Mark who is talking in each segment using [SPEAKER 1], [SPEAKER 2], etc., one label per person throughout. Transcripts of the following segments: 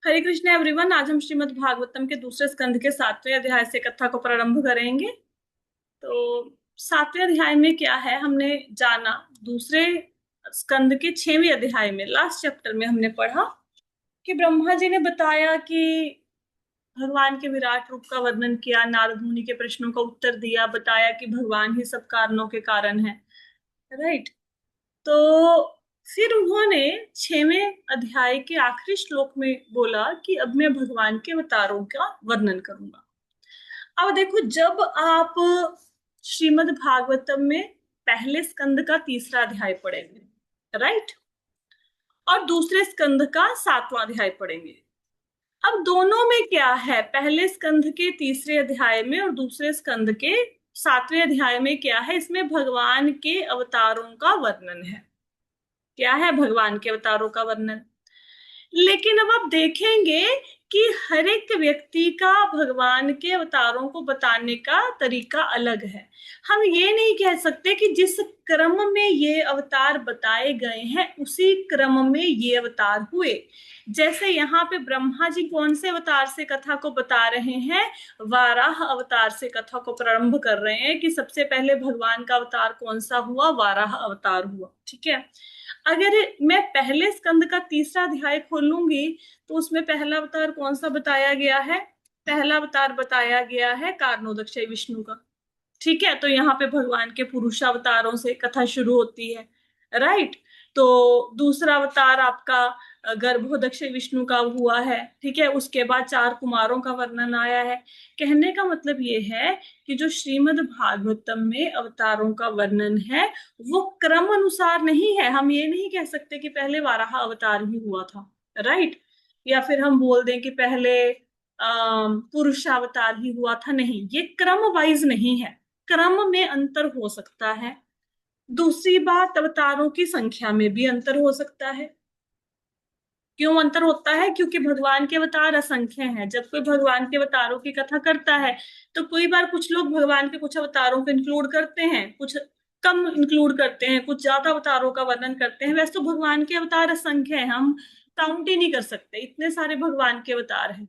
[SPEAKER 1] हरे Krishna everyone. आज हम श्रीमद् भागवतम के दूसरे स्कंध के 7वें अध्याय से कथा को प्रारंभ करेंगे। तो 7वें अध्याय में क्या है हमने जाना। दूसरे स्कंद के 6वें अध्याय में लास्ट चैप्टर में हमने पढ़ा कि ब्रह्मा जी ने बताया कि भगवान के विराट रूप का वर्णन किया, नारद मुनि के प्रश्नों का उत्तर दिया, बताया कि भगवान ही सब कारणों के कारण है। राइट। तो फिर उन्होंने 6वें अध्याय के आखिरी श्लोक में बोला कि अब मैं भगवान के अवतारों का वर्णन करूंगा। अब देखो, जब आप श्रीमद् भागवतम में पहले स्कंद का तीसरा अध्याय पढ़ेंगे, राइट, और दूसरे स्कंद का 7वां अध्याय पढ़ेंगे। अब दोनों में क्या है, पहले स्कंद के तीसरे अध्याय में और दूसरे स्कंद के 7वें अध्याय में क्या है, इसमें भगवान के अवतारों का वर्णन है। क्या है? भगवान के अवतारों का वर्णन। लेकिन अब आप देखेंगे कि हर एक व्यक्ति का भगवान के अवतारों को बताने का तरीका अलग है। हम ये नहीं कह सकते कि जिस क्रम में ये अवतार बताए गए हैं उसी क्रम में ये अवतार हुए। जैसे यहाँ पे ब्रह्मा जी कौन से अवतार से कथा को बता रहे हैं? वाराह अवतार से कथा को प्रारंभ कर रहे हैं कि सबसे पहले भगवान का अवतार कौन सा हुआ? वाराह अवतार हुआ। ठीक है। अगर मैं पहले स्कंद का तीसरा अध्याय खोलूंगी तो उसमें पहला अवतार कौन सा बताया गया है? पहला अवतार बताया गया है कारणोदक विष्णु का। ठीक है। तो यहाँ पे भगवान के पुरुषावतारों से कथा शुरू होती है, राइट। तो दूसरा अवतार आपका गर्भोदक्ष विष्णु का हुआ है। ठीक है। उसके बाद 4 कुमारों का वर्णन आया है। कहने का मतलब ये है कि जो श्रीमद् भागवतम में अवतारों का वर्णन है वो क्रम अनुसार नहीं है। हम ये नहीं कह सकते कि पहले वाराह अवतार ही हुआ था, राइट, या फिर हम बोल दें कि पहले पुरुषावतार ही हुआ था। नहीं, ये क्रम वाइज नहीं है, क्रम में अंतर हो सकता है। दूसरी बात, अवतारों की संख्या में भी अंतर हो सकता है। क्यों अंतर होता है? क्योंकि भगवान के अवतार असंख्य हैं। जब कोई भगवान के अवतारों की कथा करता है तो कई बार कुछ लोग भगवान के कुछ अवतारों को इंक्लूड करते हैं, कुछ कम इंक्लूड करते हैं, कुछ ज्यादा अवतारों का वर्णन करते हैं। वैसे तो भगवान के अवतार असंख्य हैं, हम काउंट ही नहीं कर सकते, इतने सारे भगवान के अवतार हैं।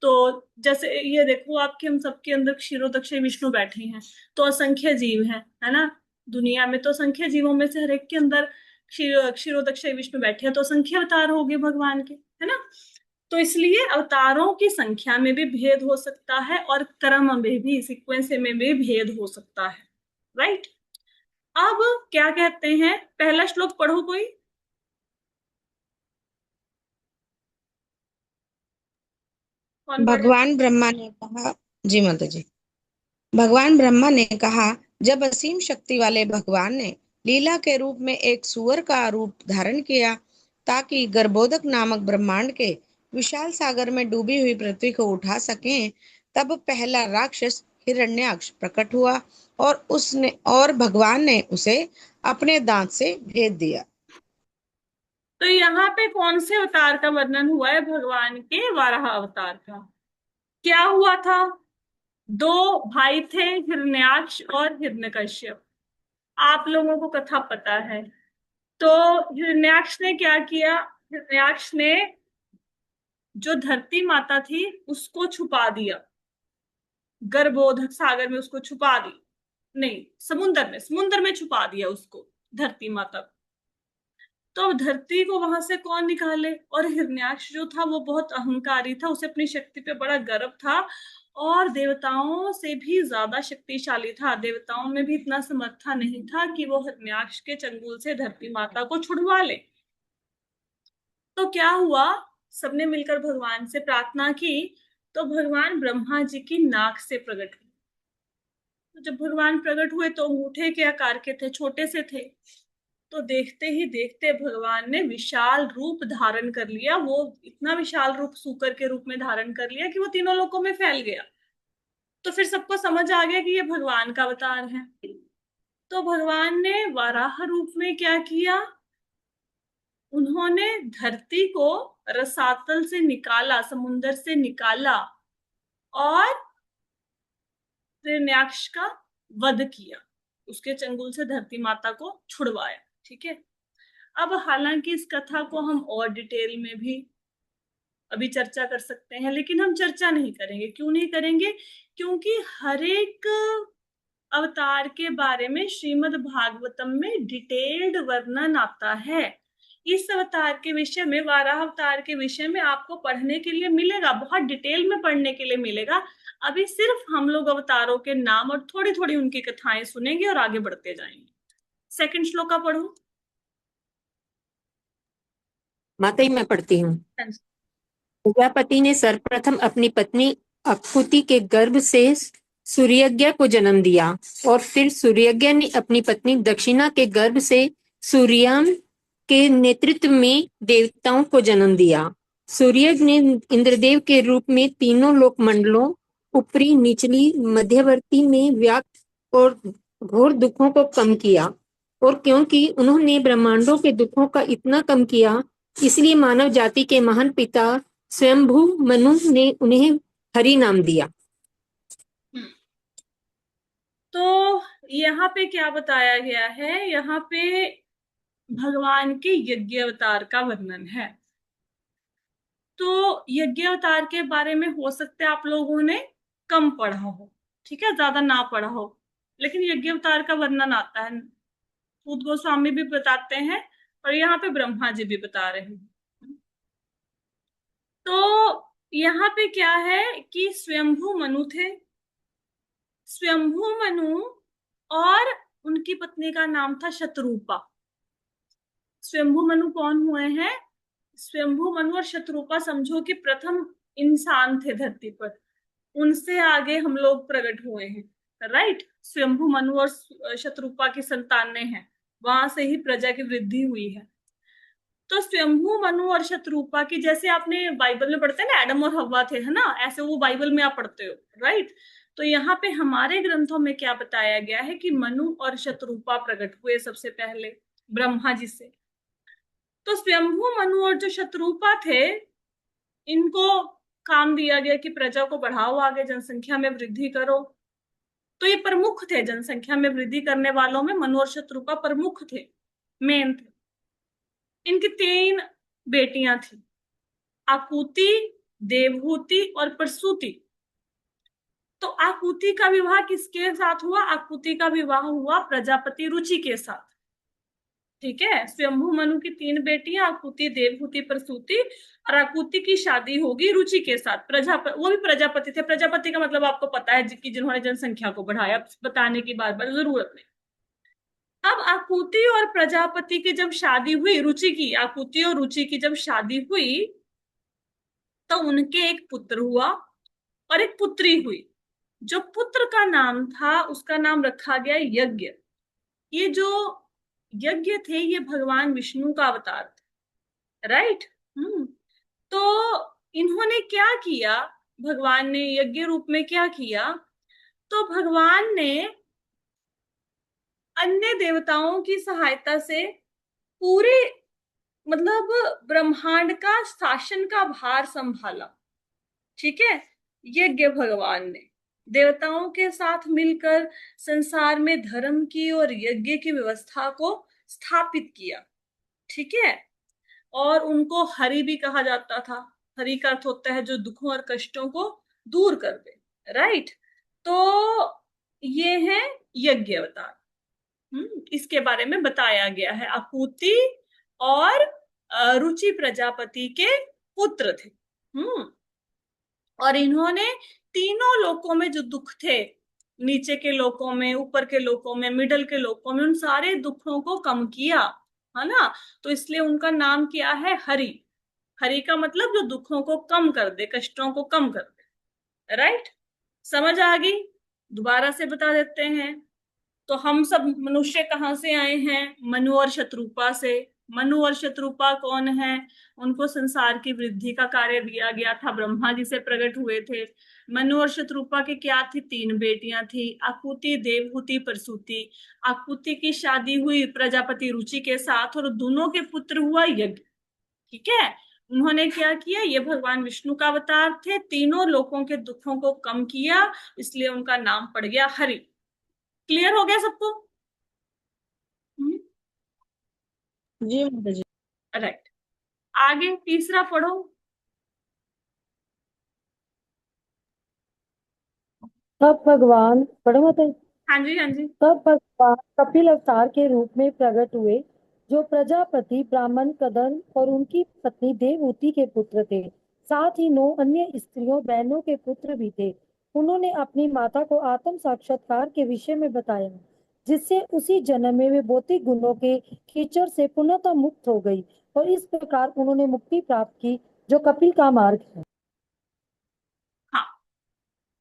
[SPEAKER 1] तो जैसे ये देखो, आपके हम सबके अंदर क्षीरोदक्ष विष्णु बैठे हैं, तो असंख्य जीव हैं, है ना। दुनिया में तो असंख्य जीवों में से हर एक के अंदर क्षीरोदक्ष विष्णु बैठे हैं, तो असंख्य अवतार हो गए भगवान के, है ना। तो इसलिए अवतारों की संख्या में भी भेद हो सकता है और क्रम में भी, सीक्वेंस में भी भेद हो सकता है, राइट। अब क्या कहते हैं, पहला श्लोक पढ़ो कोई। कौन पढ़े?
[SPEAKER 2] भगवान ब्रह्मा ने कहा। जी माता जी। भगवान ब्रह्मा ने कहा, जब असीम शक्ति वाले भगवान ने लीला के रूप में एक सूअर का रूप धारण किया ताकि गर्भोदक नामक ब्रह्मांड के विशाल सागर में डूबी हुई पृथ्वी को उठा सकें, तब पहला राक्षस हिरण्याक्ष प्रकट हुआ और भगवान ने उसे अपने दांत से भेद दिया।
[SPEAKER 1] तो यहाँ पे कौन से अवतार का वर्णन हुआ है? भगवान के वाराह अवतार का। क्या हुआ था? 2 भाई थे, हिरण्याक्ष और हिरण्यकश्यप। आप लोगों को कथा पता है। तो हिरण्याक्ष ने क्या किया? हिरण्याक्ष ने जो धरती माता थी उसको छुपा दिया, गर्भोधक सागर में उसको छुपा दी। नहीं, समुन्द्र में छुपा दिया उसको, धरती माता को। तो अब धरती को वहां से कौन निकाले? और हिरण्याक्ष जो था वो बहुत अहंकारी था, उसे अपनी शक्ति पे बड़ा गर्व था और देवताओं से भी ज्यादा शक्तिशाली था। देवताओं में भी इतना समर्था नहीं था कि वो हिरण्याक्ष के चंगुल से धरती माता को छुड़वा ले। तो क्या हुआ, सबने मिलकर भगवान से प्रार्थना की। तो भगवान ब्रह्मा जी की नाक से प्रकट हुए। तो जब भगवान प्रकट हुए तो अंगूठे के आकार के थे, छोटे से थे। तो देखते ही देखते भगवान ने विशाल रूप धारण कर लिया। वो इतना विशाल रूप सूकर के रूप में धारण कर लिया कि वो तीनों लोकों में फैल गया। तो फिर सबको समझ आ गया कि ये भगवान का अवतार है। तो भगवान ने वाराह रूप में क्या किया? उन्होंने धरती को रसातल से निकाला, समुन्दर से निकाला और हिरण्याक्ष का वध किया, उसके चंगुल से धरती माता को छुड़वाया। ठीक है। अब हालांकि इस कथा को हम और डिटेल में भी अभी चर्चा कर सकते हैं, लेकिन हम चर्चा नहीं करेंगे। क्यों नहीं करेंगे? क्योंकि हर एक अवतार के बारे में श्रीमद् भागवतम में डिटेल्ड वर्णन आता है। इस अवतार के विषय में, वाराह अवतार के विषय में आपको पढ़ने के लिए मिलेगा, बहुत डिटेल में पढ़ने के लिए मिलेगा। अभी सिर्फ हम लोग अवतारों के नाम और थोड़ी थोड़ी उनकी कथाएं सुनेंगे और आगे बढ़ते जाएंगे। सेकंड श्लोक का पढ़ो।
[SPEAKER 3] माता ही मैं पढ़ती हूँ।
[SPEAKER 1] हाँ जी।
[SPEAKER 3] प्रजापति ने सर्वप्रथम अपनी पत्नी अकुति के गर्भ से सूर्यज्ञ को जन्म दिया और फिर सूर्यज्ञ ने अपनी पत्नी दक्षिणा के गर्भ से सूर्याम के नेतृत्व में देवताओं को जन्म दिया। सूर्यज्ञ ने इंद्रदेव के रूप में तीनों लोक मंडलों, ऊपरी, निचली, मध्यवर्ती में व्याप्त और घोर दुखों को कम किया। और क्योंकि उन्होंने ब्रह्मांडों के दुखों का इतना कम किया, इसलिए मानव जाति के महान पिता स्वयंभू मनु ने उन्हें हरि नाम दिया।
[SPEAKER 1] तो यहाँ पे क्या बताया गया है? यहाँ पे भगवान के यज्ञ अवतार का वर्णन है। तो यज्ञ अवतार के बारे में हो सकता है आप लोगों ने कम पढ़ा हो, ठीक है, ज्यादा ना पढ़ा हो, लेकिन यज्ञ अवतार का वर्णन आता है। सूत गोस्वामी भी बताते हैं और यहाँ पे ब्रह्मा जी भी बता रहे हैं। तो यहाँ पे क्या है कि स्वयंभू मनु थे। स्वयंभू मनु और उनकी पत्नी का नाम था शतरूपा। स्वयंभू मनु कौन हुए हैं? स्वयंभू मनु और शतरूपा समझो कि प्रथम इंसान थे धरती पर, उनसे आगे हम लोग प्रकट हुए हैं, राइट। स्वयंभू मनु और शतरूपा की संतानें हैं, वहां से ही प्रजा की वृद्धि हुई है। तो स्वयंभू मनु और शतरूपा की, जैसे आपने बाइबल में पढ़ते हैं ना एडम और हव्वा थे, है ना, ऐसे वो बाइबल में आप पढ़ते हो, राइट। तो यहाँ पे हमारे ग्रंथों में क्या बताया गया है कि मनु और शतरूपा प्रकट हुए सबसे पहले ब्रह्मा जी से। तो स्वयंभू मनु और जो शतरूपा थे, इनको काम दिया गया कि प्रजा को बढ़ाओ, आगे जनसंख्या में वृद्धि करो। तो ये प्रमुख थे, जनसंख्या में वृद्धि करने वालों में मनु और शतरूपा प्रमुख थे, मेन थे। इनकी 3 बेटियां थी, आकुति, देवहूति और प्रसूति। तो आकुति का विवाह किसके साथ हुआ? आकुति का विवाह हुआ प्रजापति रुचि के साथ, ठीक है। स्वयंभू मनु की 3 बेटियां, आकुति, देवहूति, प्रसूति, और आकुति की शादी होगी रुचि के साथ। वो भी प्रजापति थे। प्रजापति का मतलब आपको पता है, जिन्होंने जनसंख्या को बढ़ाया, बताने की बार बार जरूरत नहीं। अब आकुति और प्रजापति की जब शादी हुई, रुचि की, आकुति और रुचि की जब शादी हुई, तो उनके एक पुत्र हुआ और एक पुत्री हुई। जो पुत्र का नाम था, उसका नाम रखा गया यज्ञ। ये जो यज्ञ थे, ये भगवान विष्णु का अवतार थे, राइट। तो इन्होंने क्या किया? भगवान ने यज्ञ रूप में क्या किया? तो भगवान ने अन्य देवताओं की सहायता से पूरे, मतलब ब्रह्मांड का शासन का भार संभाला, ठीक है। यज्ञ भगवान ने देवताओं के साथ मिलकर संसार में धर्म की और यज्ञ की व्यवस्था को स्थापित किया, ठीक है। और उनको हरि भी कहा जाता था। हरि का अर्थ होता है जो दुखों और कष्टों को दूर कर दे, राइट। तो ये है यज्ञ अवतार। इसके बारे में बताया गया है। आकुति और रुचि प्रजापति के पुत्र थे। और इन्होंने तीनों लोकों में जो दुख थे, नीचे के लोकों में, ऊपर के लोकों में, मिडल के लोकों में, उन सारे दुखों को कम किया, है ना। तो इसलिए उनका नाम क्या है? हरि। हरि का मतलब जो दुखों को कम कर दे, कष्टों को कम कर दे, राइट। समझ आ गई? दोबारा से बता देते हैं। तो हम सब मनुष्य कहाँ से आए हैं? मनु और शत्रुपा से। मनु और शत्रुपा कौन है? उनको संसार की वृद्धि का कार्य दिया गया था, ब्रह्मा जी से प्रकट हुए थे। मनु और शत्रुपा की क्या थी? 3 बेटियां थी, आकुति, देवहूति, प्रसूति। आकुति की शादी हुई प्रजापति रुचि के साथ और दोनों के पुत्र हुआ यज्ञ, ठीक है। उन्होंने क्या किया? ये भगवान विष्णु का अवतार थे, तीनों लोगों के दुखों को कम किया, इसलिए उनका नाम पड़ गया हरि। क्लियर हो गया सबको?
[SPEAKER 2] जी माता जी।
[SPEAKER 1] राइट। आगे तीसरा पढ़ो।
[SPEAKER 4] तब भगवान पढ़ो मत है।
[SPEAKER 1] हाँ जी, हाँ जी।
[SPEAKER 4] तब भगवान कपिल अवतार के रूप में प्रकट हुए, जो प्रजापति ब्राह्मण कदम और उनकी पत्नी देवहूति के पुत्र थे। साथ ही 9 अन्य स्त्रियों बहनों के पुत्र भी थे। उन्होंने अपनी माता को आत्म साक्षात्कार के विषय में बताया, जिससे उसी जन्म में वे भौतिक गुणों के कीचड़ से पुनः मुक्त हो गई और इस प्रकार उन्होंने मुक्ति प्राप्त की, जो कपिल का मार्ग है।
[SPEAKER 1] हाँ,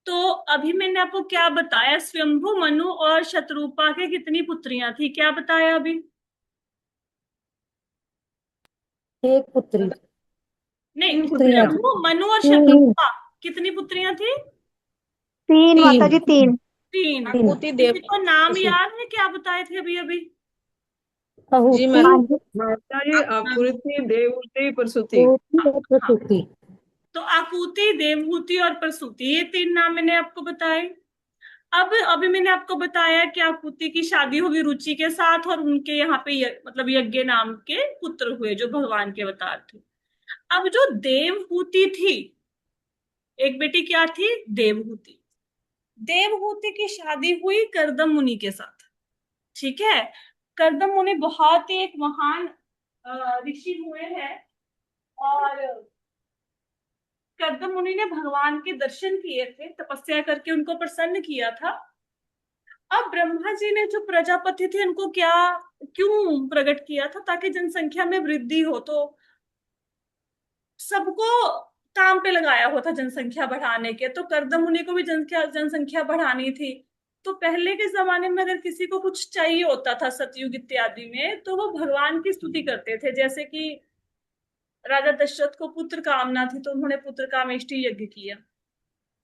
[SPEAKER 1] तो अभी मैंने आपको क्या बताया, स्वयंभू मनु और शतरूपा के कितनी पुत्रियां थी, क्या बताया अभी?
[SPEAKER 4] एक पुत्री
[SPEAKER 1] नहीं,
[SPEAKER 4] स्त्रियां थी।
[SPEAKER 1] स्वयंभू मनु और
[SPEAKER 4] तीन
[SPEAKER 1] शतरूपा कितनी पुत्रियां थी?
[SPEAKER 5] तीन माता जी, तीन।
[SPEAKER 1] तीन।
[SPEAKER 4] तीन।
[SPEAKER 2] आकुति
[SPEAKER 1] किसी को नाम
[SPEAKER 2] देव
[SPEAKER 1] याद है, क्या बताए थे अभी अभी?
[SPEAKER 2] जी
[SPEAKER 4] आहुति,
[SPEAKER 5] हाँ
[SPEAKER 2] माता।
[SPEAKER 5] जी।
[SPEAKER 6] माता जी आकृति, देवहूति, प्रसूति।
[SPEAKER 4] आहुति और
[SPEAKER 1] हाँ,
[SPEAKER 4] प्रसूति।
[SPEAKER 1] तो आकुति, देवहूति और प्रसूति, ये तीन नाम मैंने आपको बताए। अब अभी मैंने आपको बताया कि आकुति की शादी हुई रुचि के साथ और उनके यहाँ पे मतलब यज्ञ नाम के पुत्र हुए जो भगवान के अवतार थे। अब जो देवहूति थी, एक बेटी क्या थी? देवहूति। देवहूति की शादी हुई कर्दम मुनि के साथ। ठीक है। कर्दम मुनि बहुत ही एक महान ऋषि हुए हैं, और कर्दम मुनि ने भगवान के दर्शन किए थे, तपस्या करके उनको प्रसन्न किया था। अब ब्रह्मा जी ने जो प्रजापति थे उनको क्या, क्यों प्रकट किया था? ताकि जनसंख्या में वृद्धि हो। तो सबको काम पे लगाया हुआ था जनसंख्या बढ़ाने के, तो कर्दम मुनि को भी जनसंख्या बढ़ानी थी। तो पहले के जमाने में अगर किसी को कुछ चाहिए होता था, सतयुग इत्यादि में, तो वो भगवान की स्तुति करते थे। जैसे कि राजा दशरथ को पुत्र कामना थी, तो उन्होंने पुत्र कामेष्टि यज्ञ किया।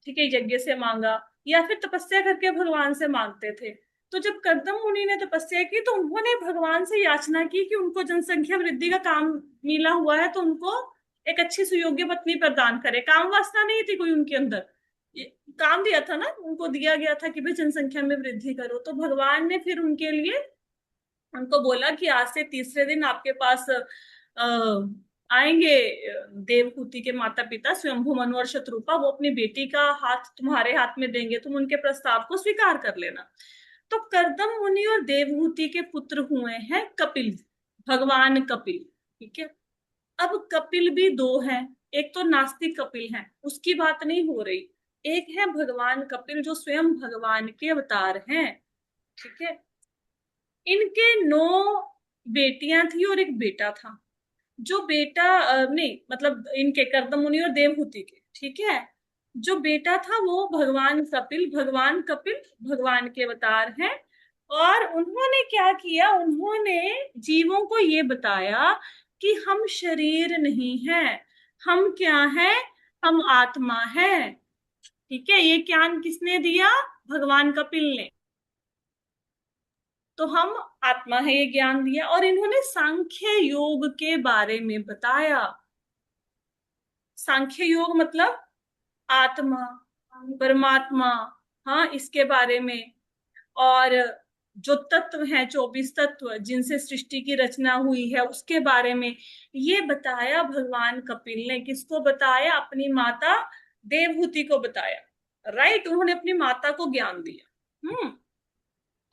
[SPEAKER 1] ठीक है, यज्ञ से मांगा, या फिर तपस्या करके भगवान से मांगते थे। तो जब कर्दम मुनि ने तपस्या की, तो उन्होंने भगवान से याचना की कि उनको जनसंख्या वृद्धि का काम मिला हुआ है, तो उनको एक अच्छी सुयोग्य पत्नी प्रदान करे। काम वासना नहीं थी कोई उनके अंदर, काम दिया था ना, उनको दिया गया था कि भाई जनसंख्या में वृद्धि करो। तो भगवान ने फिर उनके लिए उनको बोला कि आज से तीसरे दिन आपके पास आएंगे देवहूति के माता पिता स्वयंभू मनु और शतरूपा, वो अपनी बेटी का हाथ तुम्हारे हाथ में देंगे, तुम उनके प्रस्ताव को स्वीकार कर लेना। तो कर्दम मुनि और देवहूति के पुत्र हुए हैं कपिल, भगवान कपिल। ठीक है। अब कपिल भी दो हैं, एक तो नास्तिक कपिल हैं, उसकी बात नहीं हो रही। एक है भगवान कपिल जो स्वयं भगवान के अवतार हैं। ठीक है। इनके 9 बेटियां थी और एक बेटा था। जो बेटा नहीं, मतलब इनके कर्दम मुनि और देवहूति के। ठीक है। जो बेटा था वो भगवान कपिल, भगवान कपिल भगवान के अवतार हैं। और उन्होंने क्या किया, उन्होंने जीवों को ये बताया कि हम शरीर नहीं हैं, हम क्या हैं, हम आत्मा हैं। ठीक है। ये ज्ञान किसने दिया? भगवान कपिल ने। तो हम आत्मा है, ये ज्ञान दिया। और इन्होंने सांख्य योग के बारे में बताया। सांख्य योग मतलब आत्मा, परमात्मा, हाँ, इसके बारे में। और जो तत्व हैं, 24 तत्व जिनसे सृष्टि की रचना हुई है, उसके बारे में ये बताया भगवान कपिल ने। किसको बताया? अपनी माता देवहूति को बताया। राइट, उन्होंने अपनी माता को ज्ञान दिया।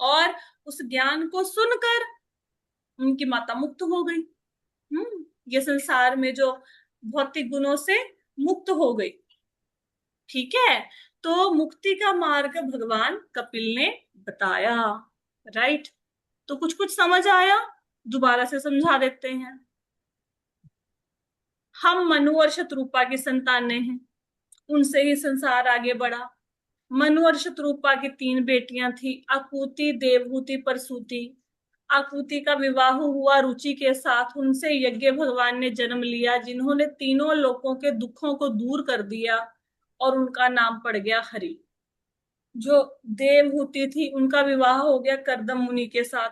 [SPEAKER 1] और उस ज्ञान को सुनकर उनकी माता मुक्त हो गई। ये संसार में जो भौतिक गुणों से मुक्त हो गई। ठीक है। तो मुक्ति का मार्ग भगवान कपिल ने बताया। राइट। तो कुछ कुछ समझ आया? दोबारा से समझा देते हैं। हम मनु और शत्रुपा की संतानें हैं, उनसे ही संसार आगे बढ़ा। मनु और शत्रुपा की 3 बेटियां थी, आकुति, देवहूति, प्रसूति। आकुति का विवाह हुआ रुचि के साथ, उनसे यज्ञ भगवान ने जन्म लिया, जिन्होंने तीनों लोकों के दुखों को दूर कर दिया, और उनका नाम पड़ गया हरि। जो देवहूति थी, उनका विवाह हो गया कर्दम मुनि के साथ।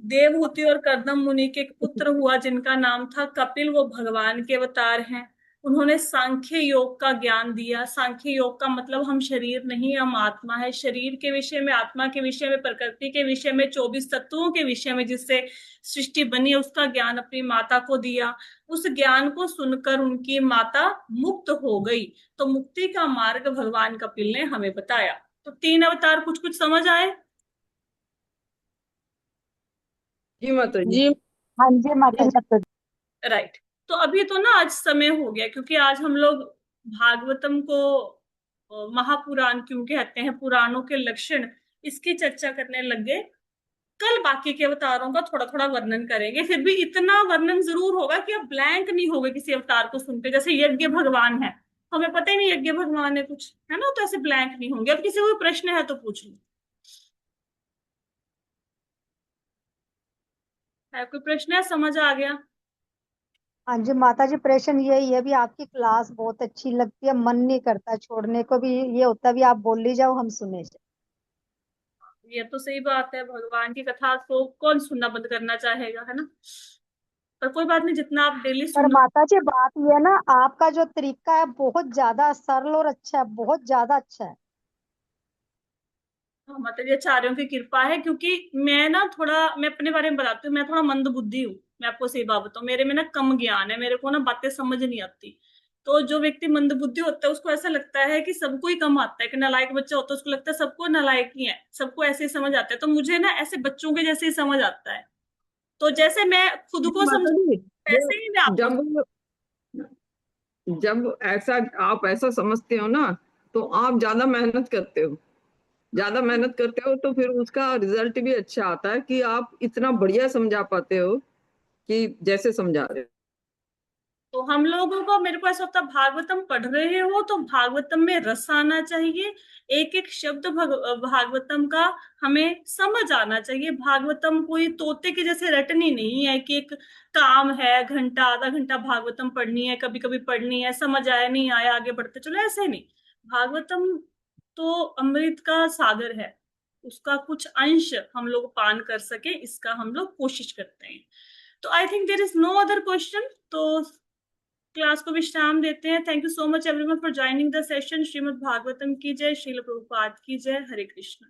[SPEAKER 1] देवहूति और कर्दम मुनि के एक पुत्र हुआ जिनका नाम था कपिल, वो भगवान के अवतार हैं। उन्होंने सांख्य योग का ज्ञान दिया। सांख्य योग का मतलब हम शरीर नहीं, हम आत्मा है। शरीर के विषय में, आत्मा के विषय में, प्रकृति के विषय में, 24 तत्वों के विषय में जिससे सृष्टि बनी है, उसका ज्ञान अपनी माता को दिया। उस ज्ञान को सुनकर उनकी माता मुक्त हो गई। तो मुक्ति का मार्ग भगवान कपिल ने हमें बताया। तो 3 अवतार कुछ कुछ समझ आए?
[SPEAKER 6] जी माता जी।
[SPEAKER 2] जी
[SPEAKER 5] हाँ जी माता जी।
[SPEAKER 1] राइट। तो अभी तो ना आज समय हो गया, क्योंकि आज हम लोग भागवतम को महापुराण क्यों कहते हैं, पुराणों के लक्षण, इसकी चर्चा करने लग गए। कल बाकी के अवतारों का थोड़ा थोड़ा वर्णन करेंगे। फिर भी इतना वर्णन जरूर होगा कि आप ब्लैंक नहीं होगे किसी अवतार को सुनते। जैसे यज्ञ भगवान है, हमें पता ही नहीं यज्ञ भगवान है कुछ, है ना, तो ऐसे ब्लैंक नहीं होंगे। अब किसी को प्रश्न है तो पूछ लो। है कोई प्रश्न? है, समझ आ गया?
[SPEAKER 5] हाँ जी माता जी, प्रश्न यही है भी, आपकी क्लास बहुत अच्छी लगती है, मन नहीं करता छोड़ने को भी, ये होता भी आप बोल ही जाओ हम सुने जाए।
[SPEAKER 1] ये तो सही बात है, भगवान की कथा को कौन सुनना बंद करना चाहेगा, है ना। पर कोई बात नहीं, जितना आप डेली
[SPEAKER 5] पर
[SPEAKER 1] सुनो।
[SPEAKER 5] माता जी बात ये है ना, आपका जो तरीका है बहुत ज्यादा सरल और अच्छा है, बहुत ज्यादा अच्छा है।
[SPEAKER 1] हाँ, मतलब ये आचार्यों की कृपा है, क्योंकि मैं ना थोड़ा, मैं अपने बारे में बताती हूँ, मैं थोड़ा मंद बुद्धि हूँ। मैं आपको सही बात बताऊँ, मेरे में ना कम ज्ञान है, मेरे को ना बातें समझ नहीं आती। तो जो व्यक्ति मंद बुद्धि होता है उसको ऐसा लगता है कि सबको ही कम आता है, कि नालायक बच्चा होता है उसको लगता है सबको नालायक ही है, सबको ऐसे ही समझ आता है। तो मुझे ना ऐसे बच्चों के जैसे ही समझ आता है। तो जैसे मैं खुद
[SPEAKER 6] जी
[SPEAKER 1] को समझ,
[SPEAKER 6] माता जी,
[SPEAKER 1] वैसे ही मैं आपको।
[SPEAKER 6] जब जब ऐसा आप ऐसा समझते हो ना, तो आप ज्यादा मेहनत करते हो। ज्यादा मेहनत करते हो तो फिर उसका रिजल्ट भी अच्छा आता है कि आप इतना बढ़िया समझा पाते हो कि जैसे समझा रहे हो।
[SPEAKER 1] तो हम लोगों को, मेरे को ऐसा होता है, भागवतम पढ़ रहे हो तो भागवतम में रस आना चाहिए। एक एक शब्द भागवतम का हमें समझ आना चाहिए। भागवतम कोई तोते के जैसे रटनी नहीं है कि एक काम है घंटा आधा घंटा भागवतम पढ़नी है, कभी कभी पढ़नी है, समझ आया नहीं आया आगे बढ़ते चलो, ऐसे नहीं। भागवतम तो अमृत का सागर है, उसका कुछ अंश हम लोग पान कर सके, इसका हम लोग कोशिश करते हैं। तो I think there is no other question. तो क्लास को विश्राम देते हैं। Thank you so much everyone for joining the session. Srimad Bhagavatam की जय, श्रील प्रभुपाद की जय, हरे कृष्ण।